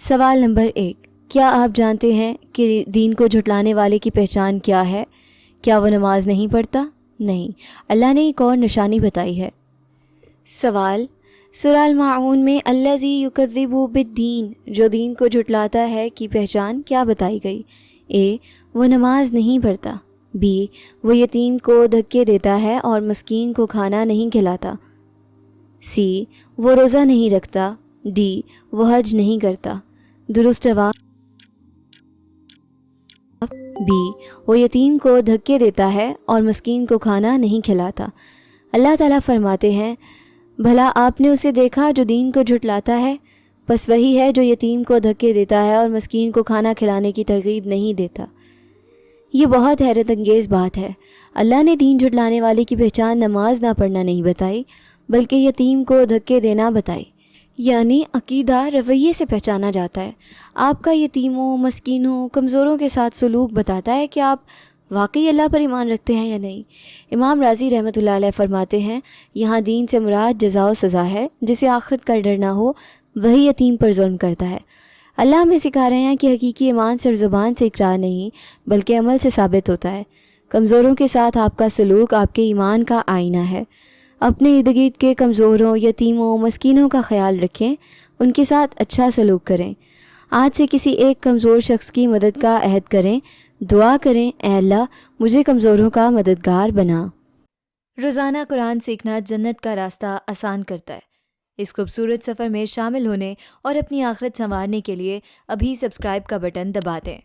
سوال نمبر 1، کیا آپ جانتے ہیں کہ دین کو جھٹلانے والے کی پہچان کیا ہے؟ کیا وہ نماز نہیں پڑھتا؟ نہیں، اللہ نے ایک اور نشانی بتائی ہے۔ سوال، سورہ الماعون میں الذی یکذب بالدین، جو دین کو جھٹلاتا ہے، کی پہچان کیا بتائی گئی؟ اے، وہ نماز نہیں پڑھتا۔ بی، وہ یتیم کو دھکے دیتا ہے اور مسکین کو کھانا نہیں کھلاتا۔ سی، وہ روزہ نہیں رکھتا۔ ڈی، وہ حج نہیں کرتا۔ درست جواب بی، وہ یتیم کو دھکے دیتا ہے اور مسکین کو کھانا نہیں کھلاتا۔ اللہ تعالیٰ فرماتے ہیں، بھلا آپ نے اسے دیکھا جو دین کو جھٹلاتا ہے؟ بس وہی ہے جو یتیم کو دھکے دیتا ہے اور مسکین کو کھانا کھلانے کی ترغیب نہیں دیتا۔ یہ بہت حیرت انگیز بات ہے۔ اللہ نے دین جھٹلانے والے کی پہچان نماز نہ پڑھنا نہیں بتائی، بلکہ یتیم کو دھکے دینا بتائی، یعنی عقیدہ رویے سے پہچانا جاتا ہے۔ آپ کا یتیموں، مسکینوں، کمزوروں کے ساتھ سلوک بتاتا ہے کہ آپ واقعی اللہ پر ایمان رکھتے ہیں یا نہیں۔ امام راضی رحمۃ اللہ علیہ فرماتے ہیں، یہاں دین سے مراد جزا و سزا ہے۔ جسے آخرت کا ڈر نہ ہو وہی یتیم پر ظلم کرتا ہے۔ اللہ ہمیں سکھا رہے ہیں کہ حقیقی ایمان صرف زبان سے اقرار نہیں بلکہ عمل سے ثابت ہوتا ہے۔ کمزوروں کے ساتھ آپ کا سلوک آپ کے ایمان کا آئینہ ہے۔ اپنے ارد گرد کے کمزوروں، یتیموں، مسکینوں کا خیال رکھیں، ان کے ساتھ اچھا سلوک کریں۔ آج سے کسی ایک کمزور شخص کی مدد کا عہد کریں، دعا کریں، اے اللہ مجھے کمزوروں کا مددگار بنا۔ روزانہ قرآن سیکھنا جنت کا راستہ آسان کرتا ہے۔ اس خوبصورت سفر میں شامل ہونے اور اپنی آخرت سنوارنے کے لیے ابھی سبسکرائب کا بٹن دبا دیں۔